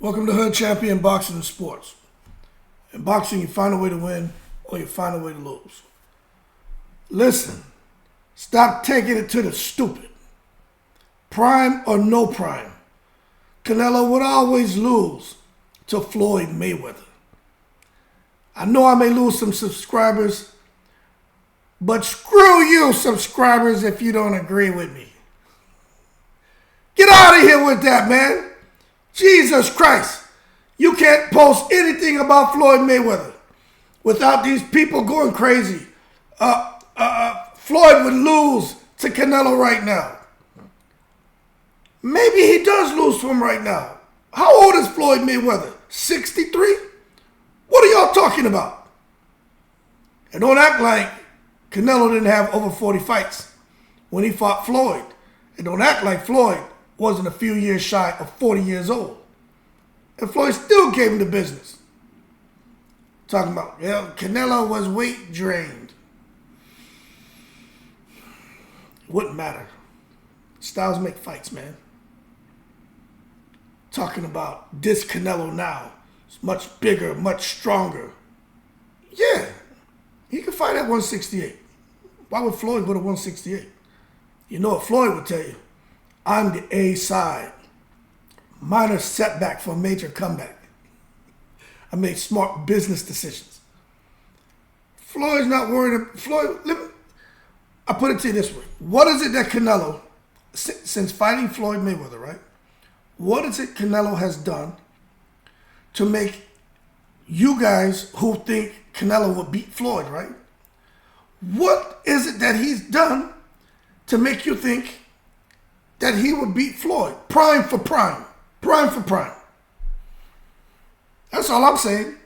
Welcome to Hood Champion Boxing and Sports. In boxing, you find a way to win or you find a way to lose. Listen, stop taking it to the stupid. Prime or no prime, Canelo would always lose to Floyd Mayweather. I know I may lose some subscribers, but screw you subscribers if you don't agree with me. Get out of here with that, man. Jesus Christ. You can't post anything about Floyd Mayweather without these people going crazy. Floyd would lose to Canelo right now. Maybe he does lose to him right now. How old is Floyd Mayweather? 63? What are y'all talking about? And don't act like Canelo didn't have over 40 fights when he fought Floyd. And don't act like Floyd wasn't a few years shy of 40 years old. And Floyd still gave him the business. Talking about, yeah, Canelo was weight drained. Wouldn't matter. Styles make fights, man. Talking about this Canelo now. It's much bigger, much stronger. Yeah, he could fight at 168. Why would Floyd go to 168? You know what Floyd would tell you? I'm the A side. Minor setback for a major comeback. I made smart business decisions. Floyd's not worried. I put it to you this way. What is it that Canelo, since fighting Floyd Mayweather, right? What is it Canelo has done to make you guys who think Canelo would beat Floyd, right? What is it that he's done to make you think that he would beat Floyd? Prime for prime. Prime for prime. That's all I'm saying.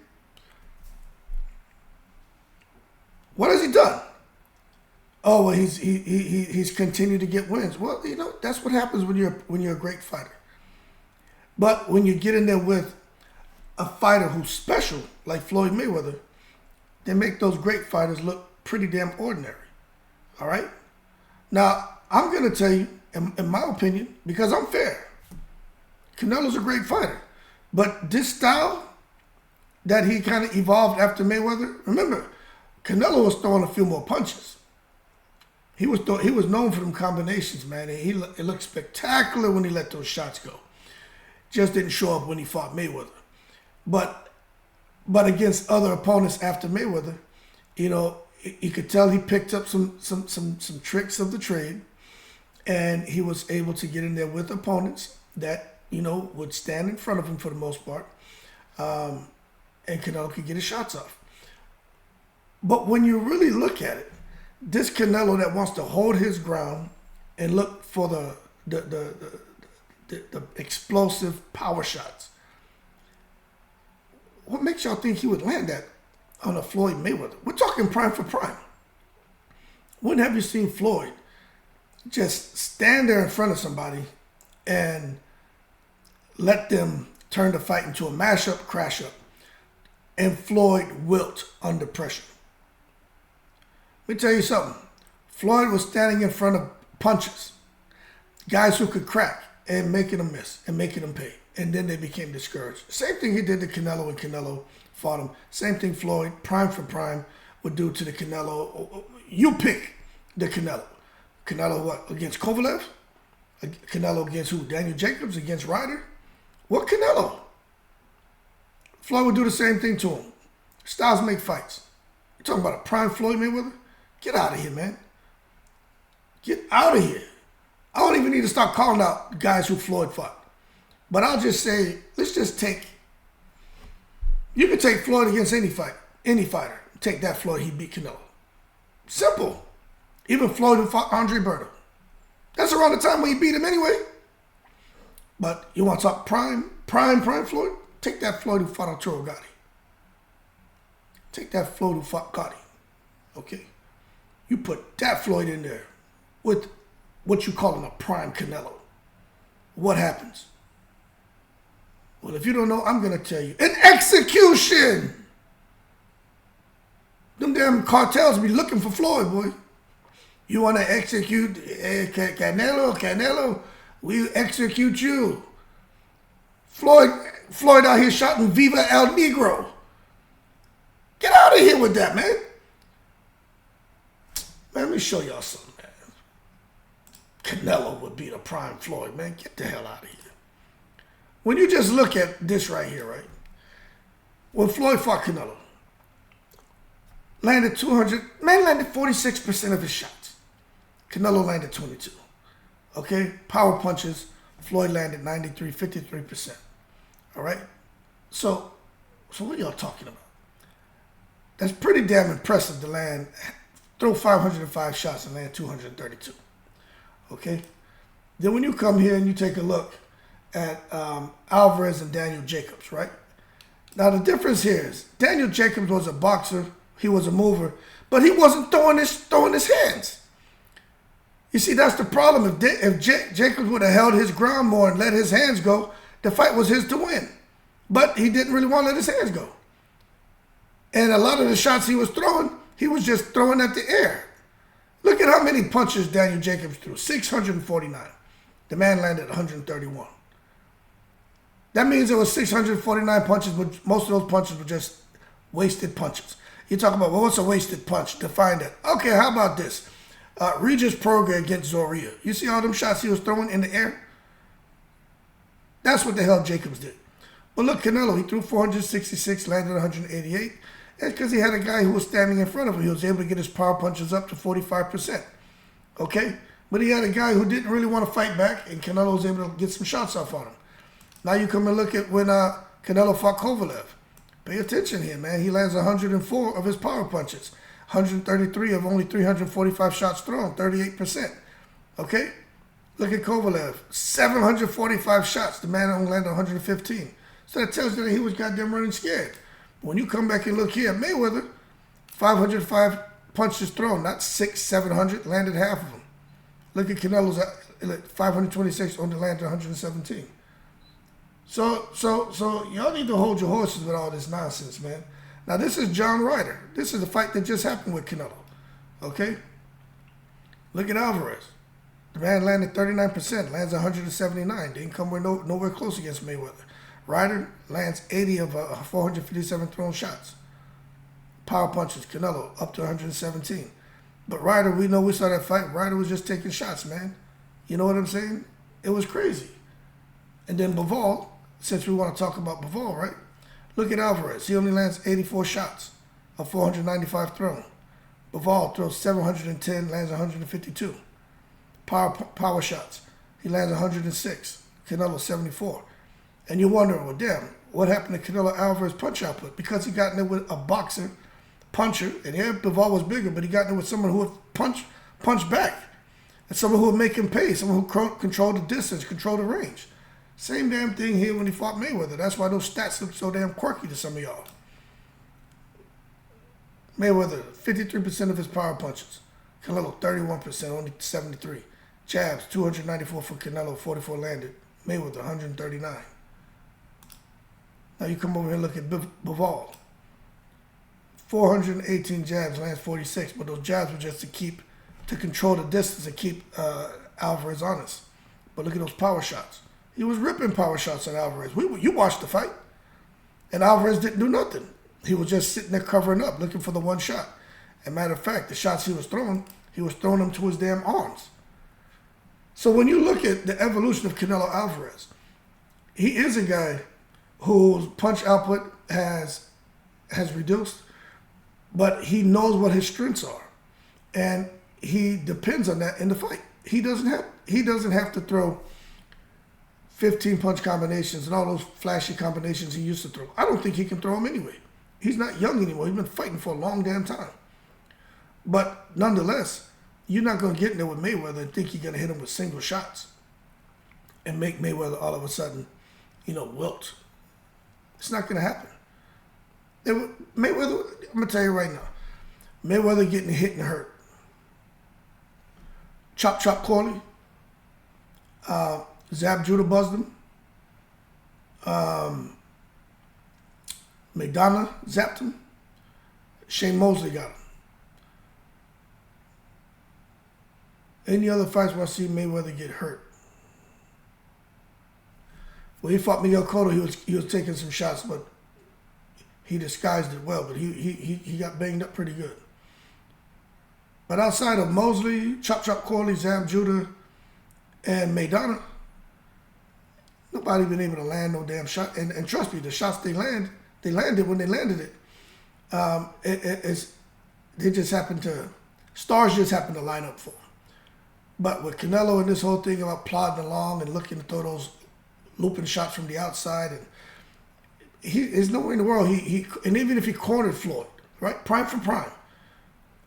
What has he done? Oh, well, he's continued to get wins. Well, you know, that's what happens when you're a great fighter. But when you get in there with a fighter who's special, like Floyd Mayweather, they make those great fighters look pretty damn ordinary. All right? Now, I'm going to tell you, in my opinion, because I'm fair, Canelo's a great fighter. But this style that he kind of evolved after Mayweather, remember, Canelo was throwing a few more punches. He was known for them combinations, man. It looked spectacular when he let those shots go. Just didn't show up when he fought Mayweather. But against other opponents after Mayweather, you know, you could tell he picked up some tricks of the trade, and he was able to get in there with opponents that, you know, would stand in front of him for the most part, and Canelo could get his shots off. But when you really look at it, this Canelo that wants to hold his ground and look for the explosive power shots, what makes y'all think he would land that on a Floyd Mayweather? We're talking prime for prime. When have you seen Floyd just stand there in front of somebody and let them turn the fight into a mash-up, crash-up, and Floyd wilt under pressure? Let me tell you something. Floyd was standing in front of punches, guys who could crack and making them miss and making them pay. And then they became discouraged. Same thing he did to Canelo when Canelo fought him. Same thing Floyd, prime for prime, would do to the Canelo. You pick the Canelo. Canelo what? Against Kovalev? Canelo against who? Daniel Jacobs? Against Ryder? What Canelo? Floyd would do the same thing to him. Styles make fights. You're talking about a prime Floyd Mayweather? Get out of here, man. Get out of here. I don't even need to start calling out guys who Floyd fought. But I'll just say, let's just take, you can take Floyd against any fighter. Take that Floyd, he beat Canelo. Simple. Even Floyd who fought Andre Berto. That's around the time when he beat him anyway. But you want to talk prime Floyd? Take that Floyd who fought Arturo Gatti. Take that Floyd who fought Gotti. Okay? You put that Floyd in there with what you calling a prime Canelo. What happens? Well, if you don't know, I'm going to tell you. An execution! Them damn cartels be looking for Floyd, boy. You want to execute Canelo? We execute you. Floyd Floyd out here shouting Viva El Negro. Get out of here with that, man. Man, let me show y'all something, man. Canelo would beat a prime Floyd, man. Get the hell out of here. When you just look at this right here, right? When Floyd fought Canelo, landed 46% of his shots. Canelo landed 22. Okay? Power punches, Floyd landed 53%. All right? So what y'all talking about? That's pretty damn impressive to throw 505 shots and land 232. Okay? Then when you come here and you take a look at Alvarez and Daniel Jacobs, right? Now the difference here is Daniel Jacobs was a boxer, he was a mover, but he wasn't throwing his hands. You see, that's the problem. If Jacobs would have held his ground more and let his hands go, the fight was his to win. But he didn't really want to let his hands go. And a lot of the shots he was throwing, he was just throwing at the air. Look at how many punches Daniel Jacobs threw, 649. The man landed 131. That means it was 649 punches, but most of those punches were just wasted punches. You talk about, well, what's a wasted punch? Define that. Okay, how about this? Regis Prograis against Zorrilla. You see all them shots he was throwing in the air? That's what the hell Jacobs did. But look, Canelo, he threw 466, landed 188. That's because he had a guy who was standing in front of him. He was able to get his power punches up to 45%. Okay? But he had a guy who didn't really want to fight back, and Canelo was able to get some shots off on him. Now you come and look at when Canelo fought Kovalev. Pay attention here, man. He lands 104 of his power punches. 133 of only 345 shots thrown, 38%. Okay? Look at Kovalev. 745 shots. The man only landed 115. So that tells you that he was goddamn running scared. When you come back and look here at Mayweather, 505 punches thrown, not 700, landed half of them. Look at Canelo's 526, only landed 117. So y'all need to hold your horses with all this nonsense, man. Now, this is John Ryder. This is the fight that just happened with Canelo. Okay? Look at Alvarez. The man landed 39%, lands 179. Didn't come nowhere close against Mayweather. Ryder lands 80 of 457 thrown shots. Power punches, Canelo up to 117. But Ryder, we saw that fight. Ryder was just taking shots, man. You know what I'm saying? It was crazy. And then Bivol, since we want to talk about Bivol, right? Look at Alvarez. He only lands 84 shots of 495 thrown. Bivol throws 710, lands 152. Power shots. He lands 106. Canelo 74. And you're wondering, well, damn, what happened to Canelo Alvarez punch output? Because he got in there with a puncher, and yeah, Bivol was bigger, but he got in there with someone who would punch back. And someone who would make him pay, someone who controlled the distance, controlled the range. Same damn thing here when he fought Mayweather. That's why those stats look so damn quirky to some of y'all. Mayweather, 53% of his power punches. Canelo, 31%, only 73. Jabs, 294 for Canelo, 44 landed. Mayweather, 139. Now you come over here and look at Bivol. 418 jabs, lands 46, but those jabs were just to control the distance and keep Alvarez honest. But look at those power shots. He was ripping power shots at Alvarez. You watched the fight. And Alvarez didn't do nothing. He was just sitting there covering up, looking for the one shot. As a matter of fact, the shots he was throwing them to his damn arms. So when you look at the evolution of Canelo Alvarez, he is a guy whose punch output has reduced, but he knows what his strengths are. And he depends on that in the fight. He doesn't have to throw 15 punch combinations and all those flashy combinations he used to throw. I don't think he can throw them anyway. He's not young anymore. He's been fighting for a long damn time. But nonetheless, you're not going to get in there with Mayweather and think you're going to hit him with single shots and make Mayweather all of a sudden, wilt. It's not going to happen. Mayweather, I'm going to tell you right now, Mayweather getting hit and hurt. Chop Corley. Zab Judah buzzed him. McDonough zapped him. Shane Mosley got him. Any other fights where I see Mayweather get hurt? When he fought Miguel Cotto, he was taking some shots, but he disguised it well. But he got banged up pretty good. But outside of Mosley, Chop Corley, Zab Judah, and Maidana, nobody been able to land no damn shot. And trust me, the shots they landed when they landed it. They just happened to, stars just happened to line up for them. But with Canelo and this whole thing about plodding along and looking to throw those looping shots from the outside, and there's no way in the world and even if he cornered Floyd, right, prime for prime,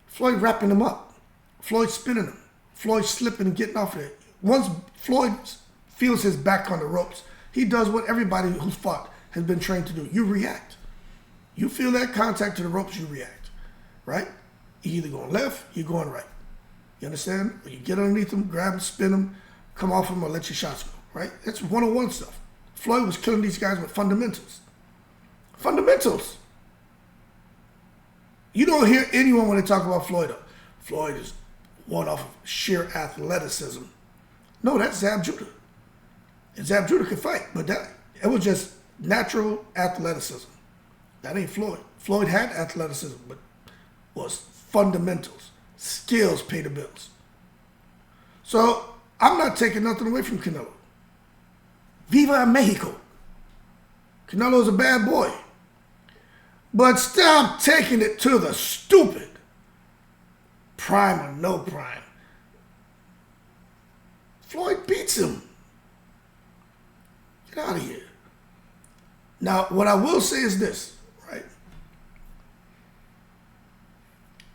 Floyd wrapping him up, Floyd spinning him, Floyd slipping and getting off of it. Once Floyd feels his back on the ropes, he does what everybody who's fought has been trained to do. You react. You feel that contact to the ropes, you react, right? You're either going left, you're going right. You understand? Or you get underneath him, grab him, spin him, come off him, or let your shots go, right? That's one-on-one stuff. Floyd was killing these guys with fundamentals. Fundamentals. You don't hear anyone when they talk about Floyd. Floyd is one off of sheer athleticism. No, that's Zab Judah. And Zab Judah could fight, but it was just natural athleticism. That ain't Floyd. Floyd had athleticism, but was fundamentals. Skills pay the bills. So I'm not taking nothing away from Canelo. Viva Mexico. Canelo's a bad boy. But stop taking it to the stupid. Prime or no prime. Floyd beats him. Get out of here. Now, what I will say is this, right?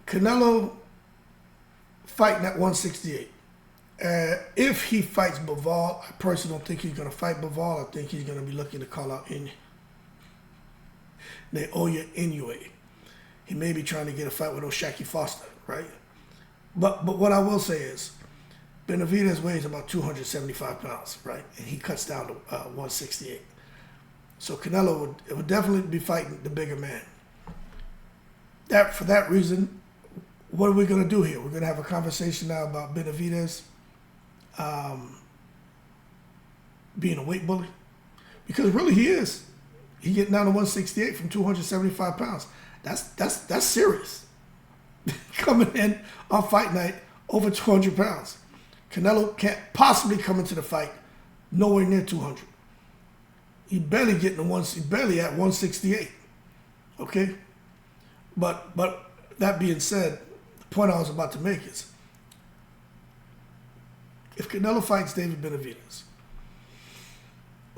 Canelo fighting at 168. If he fights Bivol, I personally don't think he's going to fight Bivol. I think he's going to be looking to call out Naoya Inoue. He may be trying to get a fight with O'Shaquie Foster, right? But what I will say is, Benavidez weighs about 275 pounds, right? And he cuts down to 168. So Canelo would definitely be fighting the bigger man. For that reason, what are we going to do here? We're going to have a conversation now about Benavidez being a weight bully. Because really he is. He getting down to 168 from 275 pounds. That's serious. Coming in on fight night over 200 pounds. Canelo can't possibly come into the fight nowhere near 200. He barely at 168. Okay? But that being said, the point I was about to make is, if Canelo fights David Benavidez,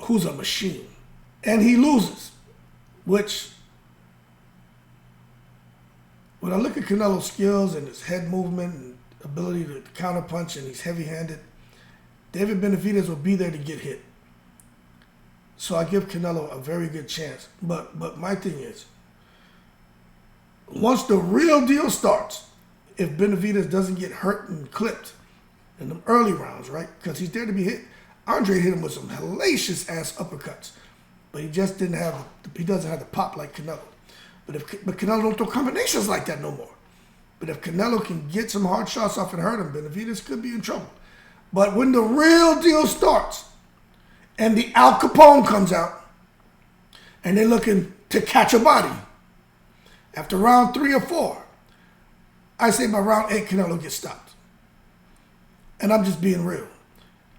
who's a machine, and he loses, which, when I look at Canelo's skills and his head movement and ability to counterpunch, and he's heavy-handed, David Benavidez will be there to get hit. So I give Canelo a very good chance. But my thing is, once the real deal starts, if Benavidez doesn't get hurt and clipped in the early rounds, right? Because he's there to be hit. Andre hit him with some hellacious ass uppercuts, but he just doesn't have the pop like Canelo. But Canelo don't throw combinations like that no more. But if Canelo can get some hard shots off and hurt him, Benavidez could be in trouble. But when the real deal starts, and the Al Capone comes out, and they're looking to catch a body, after round 3 or 4, I say by round 8, Canelo gets stopped. And I'm just being real.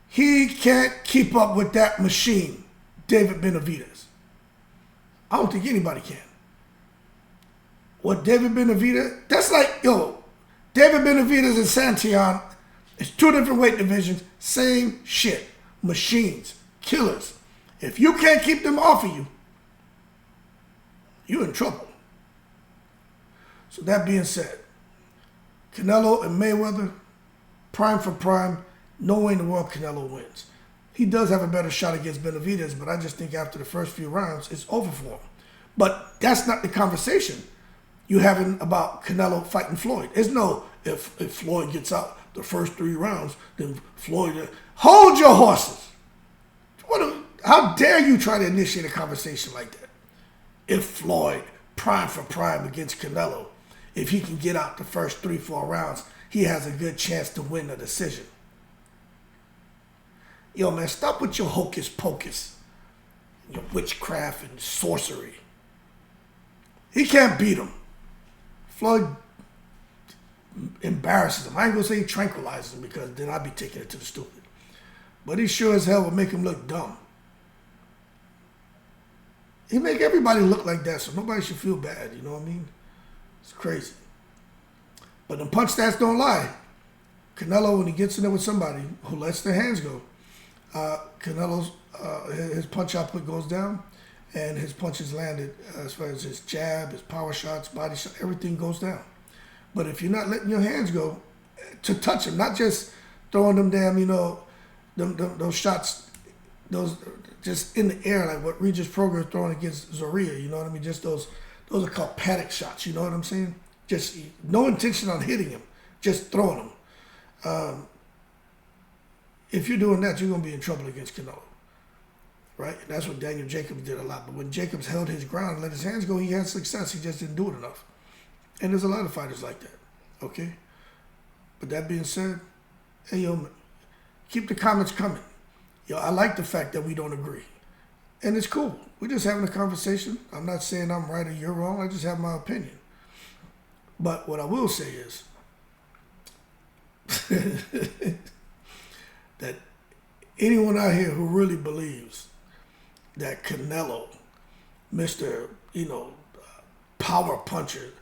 He can't keep up with that machine, David Benavidez. I don't think anybody can. What David Benavidez, that's like, David Benavidez and Santillan, it's 2 different weight divisions, same shit. Machines, killers. If you can't keep them off of you, you're in trouble. So that being said, Canelo and Mayweather, prime for prime, no way in the world Canelo wins. He does have a better shot against Benavidez, but I just think after the first few rounds, it's over for him. But that's not the conversation you're having about Canelo fighting Floyd. There's no, if Floyd gets out the first 3 rounds, then Floyd, hold your horses. How dare you try to initiate a conversation like that? If Floyd, prime for prime against Canelo, if he can get out the first 3-4 rounds, he has a good chance to win the decision. Yo, man, stop with your hocus pocus. witchcraft and sorcery. He can't beat him. Floyd embarrasses him. I ain't gonna say he tranquilizes him because then I'd be taking it to the stupid. But he sure as hell would make him look dumb. He make everybody look like that, so nobody should feel bad, you know what I mean? It's crazy. But the punch stats don't lie. Canelo, when he gets in there with somebody who lets their hands go, Canelo's his punch output goes down, and his punches landed as far as his jab, his power shots, body shot, everything goes down. But if you're not letting your hands go to touch him, not just throwing them damn, those shots, those just in the air like what Regis Prograis throwing against Zorrilla, you know what I mean? Just those are called paddock shots, you know what I'm saying? Just no intention on hitting him, just throwing them. If you're doing that, you're going to be in trouble against Canelo, right? And that's what Daniel Jacobs did a lot. But when Jacobs held his ground and let his hands go, he had success. He just didn't do it enough. And there's a lot of fighters like that, okay? But that being said, hey, yo, keep the comments coming. Yo, I like the fact that we don't agree. And it's cool. We're just having a conversation. I'm not saying I'm right or you're wrong. I just have my opinion. But what I will say is that anyone out here who really believes that Canelo, Mr. Power puncher,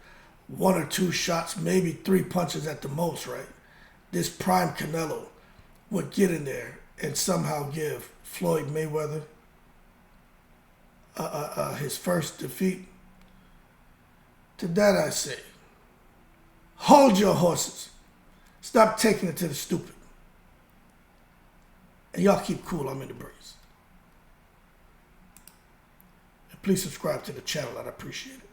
1 or 2 shots, maybe 3 punches at the most, right? This prime Canelo would get in there and somehow give Floyd Mayweather his first defeat. To that I say, hold your horses. Stop taking it to the stupid. And y'all keep cool, I'm in the breeze. And please subscribe to the channel, I'd appreciate it.